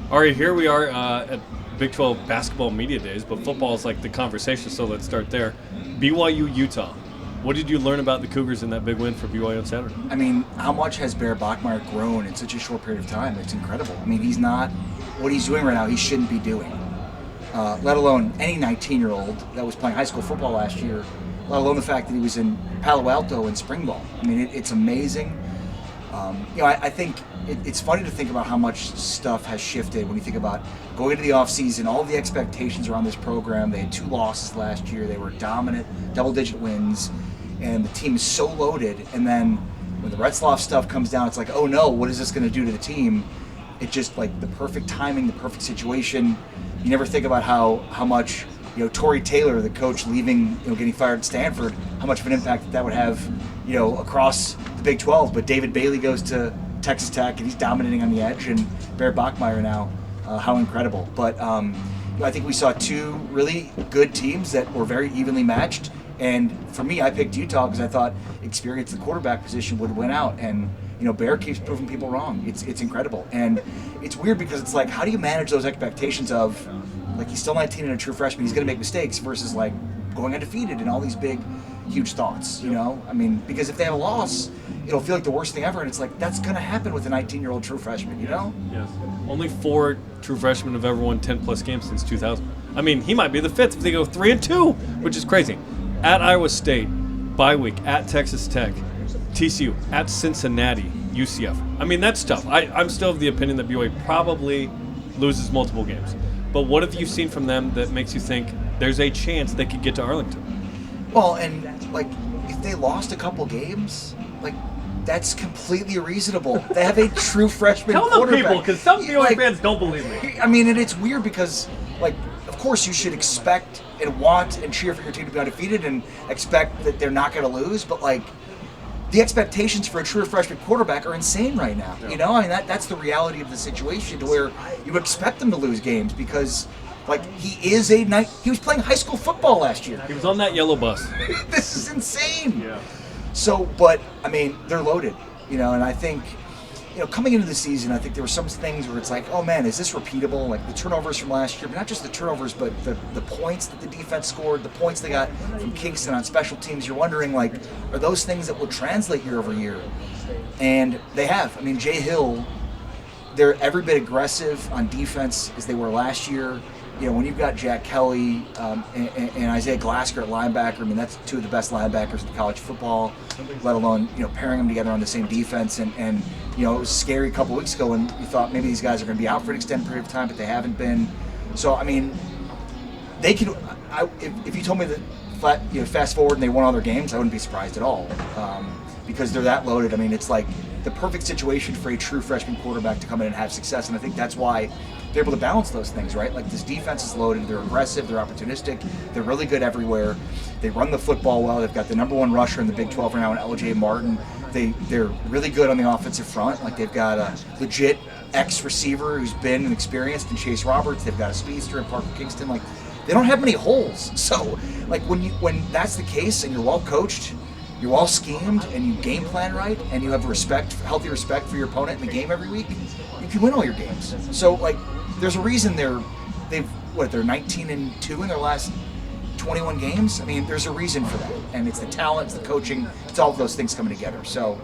Ari, here we are at Big 12 basketball media days, but football is like the conversation, so let's start there. BYU Utah. What did you learn about the Cougars in that big win for BYU on Saturday? I mean, how much has Bear Bachmeier grown in such a short period of time? It's incredible. I mean, he's not what he's doing right now. He shouldn't be doing. Let alone any 19-year-old that was playing high school football last year. Let alone the fact that he was in Palo Alto in spring ball. I mean, it's amazing. I think it's funny to think about how much stuff has shifted when you think about going into the offseason, all the expectations around this program. They had 2 losses last year. They were dominant, double-digit wins, and the team is so loaded. And then when the Retzloff stuff comes down, it's like, oh no, what is this going to do to the team? It's just like the perfect timing, the perfect situation. You never think about how much, Torrey Taylor, the coach leaving, getting fired at Stanford, how much of an impact that would have, across the Big 12. But David Bailey goes to Texas Tech, and he's dominating on the edge, and Bear Bachmeier now, how incredible. But I think we saw 2 really good teams that were very evenly matched. And for me, I picked Utah because I thought experience at the quarterback position would win out. And Bear keeps proving people wrong. It's incredible. And it's weird because it's like, how do you manage those expectations of, like, he's still 19 and a true freshman, he's going to make mistakes, versus like going undefeated and all these big, huge thoughts, I mean, because if they have a loss, it'll feel like the worst thing ever. And it's like, that's going to happen with a 19-year-old true freshman, Yes. Only 4 true freshmen have ever won 10-plus games since 2000. I mean, he might be the 5th if they go 3-2, which is crazy. At Iowa State, bye week, at Texas Tech, TCU, at Cincinnati, UCF. I mean, that's tough. I'm still of the opinion that BYU probably loses multiple games. But what have you seen from them that makes you think there's a chance they could get to Arlington? Well, and like, if they lost a couple games, like, that's completely reasonable. They have a true freshman Tell quarterback. Tell them people, because some BYU fans don't believe me. I mean, and it's weird because, like, of course you should expect and want and cheer for your team to be undefeated and expect that they're not going to lose, but like, the expectations for a true freshman quarterback are insane right now. Yeah. I mean, that's the reality of the situation, to where you expect them to lose games because, like, he was playing high school football last year. He was on that yellow bus. This is insane. Yeah. So, but I mean, they're loaded, and I think, coming into the season, I think there were some things where it's like, oh man, is this repeatable? Like the turnovers from last year, but not just the turnovers, but the points that the defense scored, the points they got from Kingston on special teams. You're wondering, like, are those things that will translate year over year? And they have. I mean, Jay Hill, they're every bit aggressive on defense as they were last year. When you've got Jack Kelly and Isaiah Glasker at linebacker, I mean, that's 2 of the best linebackers in college football, let alone, pairing them together on the same defense. And it was scary a couple weeks ago when you thought maybe these guys are going to be out for an extended period of time, but they haven't been. So, I mean, they could, if you told me that fast forward and they won all their games, I wouldn't be surprised at all, because they're that loaded. I mean, it's like the perfect situation for a true freshman quarterback to come in and have success. And I think that's why they're able to balance those things, right? Like, this defense is loaded, they're aggressive, they're opportunistic, they're really good everywhere. They run the football well. They've got the number 1 rusher in the Big 12 right now in LJ Martin. They're really good on the offensive front. Like, they've got a legit ex-receiver who's been and experienced in Chase Roberts. They've got a speedster in Parker Kingston. Like, they don't have many holes. So, like, when that's the case and you're well coached, you're well schemed, and you game plan right, and you have healthy respect for your opponent in the game every week, you can win all your games. So, like, there's a reason they're 19-2 in their last 21 games. I mean, there's a reason for that, and it's the talent, it's the coaching, it's all of those things coming together. So,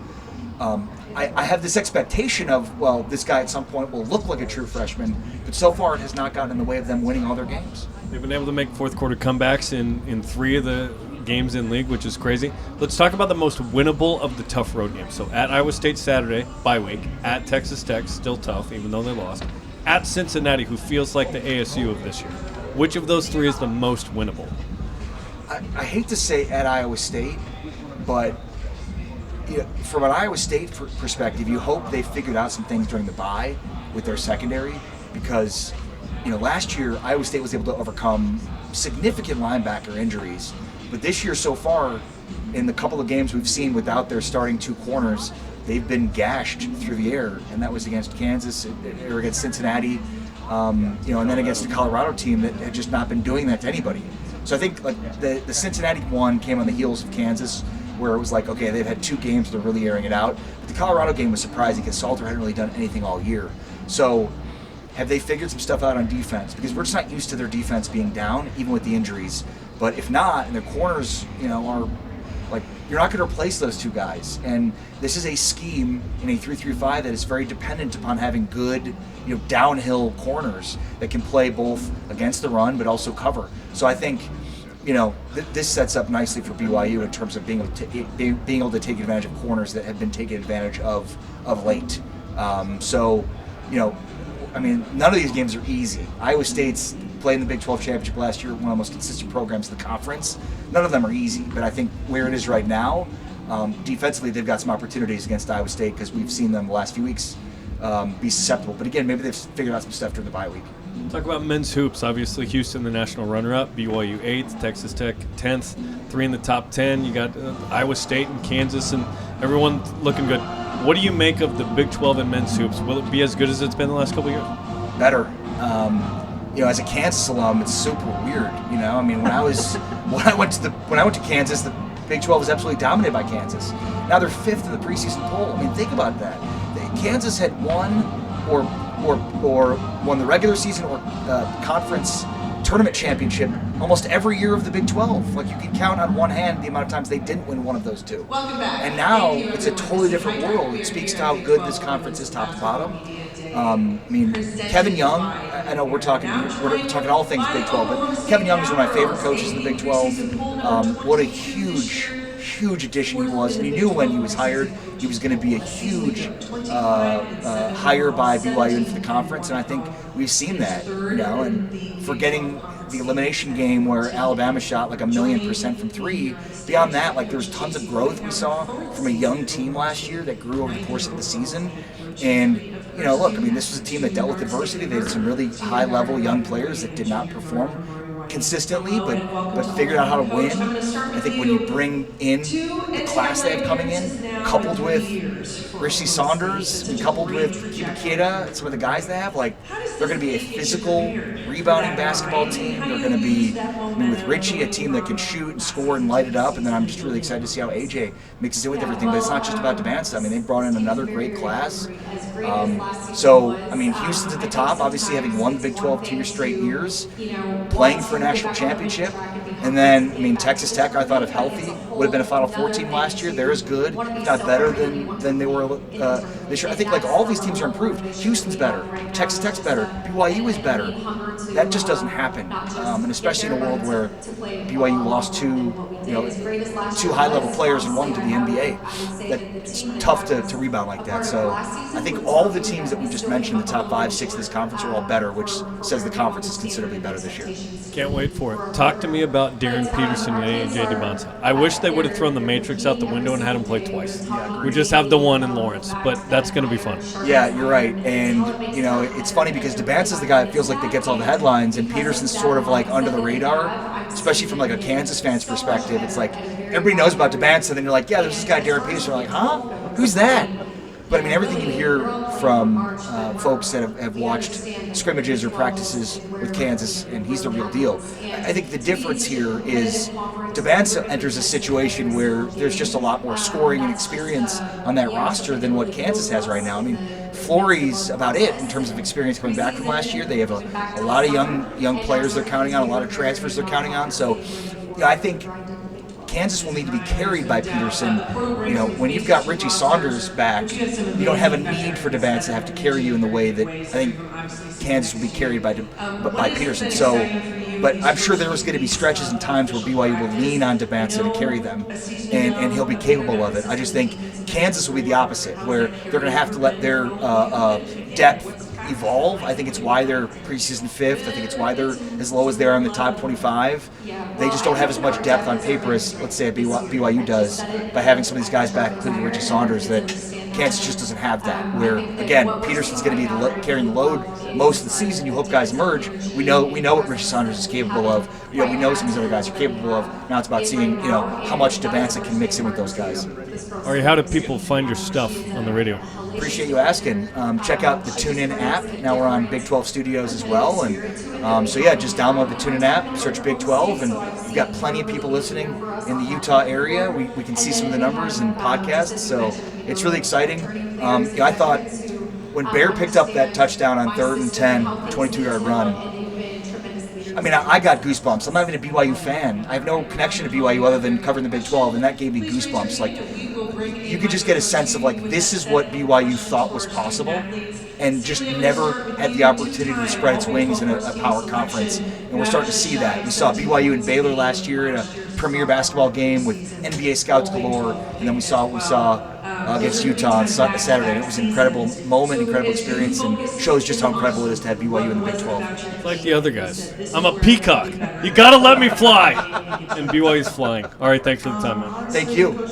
I have this expectation of, well, this guy at some point will look like a true freshman, but so far it has not gotten in the way of them winning all their games. They've been able to make fourth quarter comebacks in 3 of the games in league, which is crazy. Let's talk about the most winnable of the tough road games. So at Iowa State Saturday, bye week. At Texas Tech, still tough, even though they lost. At Cincinnati, who feels like the ASU of this year. Which of those 3 is the most winnable? I hate to say at Iowa State, but from an Iowa State perspective, you hope they figured out some things during the bye with their secondary, because last year Iowa State was able to overcome significant linebacker injuries, but this year so far, in the couple of games we've seen without their starting 2 corners, they've been gashed through the air, and that was against Kansas or against Cincinnati, and then against the Colorado team that had just not been doing that to anybody. So I think, like, the Cincinnati one came on the heels of Kansas, where it was like, okay, they've had 2 games, they're really airing it out. But the Colorado game was surprising because Salter hadn't really done anything all year. So have they figured some stuff out on defense? Because we're just not used to their defense being down, even with the injuries. But if not, and their corners, are like, you're not going to replace those two guys. And this is a scheme in a 3-3-5 that is very dependent upon having good, downhill corners that can play both against the run but also cover. So I think, this sets up nicely for BYU in terms of being able to take advantage of corners that have been taken advantage of late. None of these games are easy. Iowa State's played in the Big 12 championship last year, one of the most consistent programs in the conference. None of them are easy, but I think where it is right now, defensively, they've got some opportunities against Iowa State because we've seen them the last few weeks be susceptible. But again, maybe they've figured out some stuff during the bye week. Talk about men's hoops. Obviously, Houston, the national runner-up. BYU 8th, Texas Tech 10th. 3 in the top 10. You got Iowa State and Kansas, and everyone looking good. What do you make of the Big 12 and men's hoops? Will it be as good as it's been the last couple of years? Better. As a Kansas alum, it's super weird. When I went to Kansas, the Big 12 was absolutely dominated by Kansas. Now they're 5th in the preseason poll. Think about that. Kansas had won or won the regular season or conference tournament championship almost every year of the Big 12. Like, you can count on one hand the amount of times they didn't win one of those two. Welcome back. And now it's a totally different world. It speaks to how good this conference is top to bottom. Kevin Young, I know we're talking all things Big 12, but Kevin Young is one of my favorite coaches in the Big 12. What a huge addition he was. And he knew when he was hired he was going to be a huge hire by BYU into the conference, and I think we've seen that. And forgetting the elimination game where Alabama shot like 1,000,000% from 3. Beyond that, there was tons of growth we saw from a young team last year that grew over the course of the season. And this was a team that dealt with adversity. They had some really high-level young players that did not perform consistently, but figured out how to win. I think when you bring in the class they have coming in, coupled with Richie Saunders, and coupled with Kibikeda, some of the guys they have, they're going to be a physical, rebounding basketball team. They're going to be, with Richie, a team that can shoot and score and light it up. And then I'm just really excited to see how AJ mixes in with everything. But it's not just about Devanza. They brought in another great class. Houston's at the top, obviously having won the Big 12 2 straight years, playing for a national championship. And then, Texas Tech, I thought, if healthy, would have been a Final Four team last year. They're as good, if not better, than they were this year. I think all these teams are improved. Houston's better. Texas Tech's better. BYU is better. That just doesn't happen, and especially in a world where BYU lost two high-level players and one to the NBA. It's tough to rebound like that. So I think all the teams that we just mentioned, the top 5, 6 of this conference, are all better, which says the conference is considerably better this year. Can't wait for it. Talk to me about Darren Peterson and AJ Devanza. I wish they would have thrown the Matrix out the window and had him play twice. We just have the one in Lawrence, but that's going to be fun. Yeah, you're right. And, it's funny because Devanza's the guy that feels like that gets all the headlines, and Peterson's sort of under the radar, especially from a Kansas fan's perspective. It's everybody knows about Devanza, then you're like, yeah, there's this guy Darren Peterson. You're like, huh? Who's that? But everything you hear from folks that have watched scrimmages or practices with Kansas, and he's the real deal. I think the difference here is Devanza enters a situation where there's just a lot more scoring and experience on that roster than what Kansas has right now. Flory's about it in terms of experience coming back from last year. They have a lot of young players they're counting on, a lot of transfers they're counting on. So, I think Kansas will need to be carried by Peterson. When you've got Richie Saunders back, you don't have a need for Devanza to have to carry you in the way that I think Kansas will be carried by Peterson. So, but I'm sure there was going to be stretches and times where BYU will lean on Devanza to carry them, and he'll be capable of it. I just think Kansas will be the opposite, where they're going to have to let their depth evolve. I think it's why they're preseason 5th. I think it's why they're as low as they are in the top 25. They just don't have as much depth on paper as, let's say, BYU does by having some of these guys back, including Richie Saunders, that Kansas just doesn't have that. Where, again, Peterson's going to be carrying the load most of the season. You hope guys emerge. We know what Richie Saunders is capable of. We know some of these other guys are capable of. Now it's about seeing, how much Devanza can mix in with those guys. Ari, how do people find your stuff on the radio? Appreciate you asking. Check out the TuneIn app. Now we're on Big 12 Studios as well. And just download the TuneIn app, search Big 12, and we've got plenty of people listening in the Utah area. We can see some of the numbers and podcasts, so it's really exciting. I thought when Bear picked up that touchdown on 3rd and 10, 22-yard run, I mean, I got goosebumps. I'm not even a BYU fan. I have no connection to BYU other than covering the Big 12, and that gave me goosebumps. Like, you could just get a sense of, like, this is what BYU thought was possible and just never had the opportunity to spread its wings in a power conference. And we're starting to see that. We saw BYU and Baylor last year in a premier basketball game with NBA scouts galore, and then we saw against Utah on Saturday. And it was an incredible moment, incredible experience, and shows just how incredible it is to have BYU in the Big 12. Like the other guys. I'm a peacock. You got to let me fly. And BYU's flying. All right, thanks for the time, man. Thank you.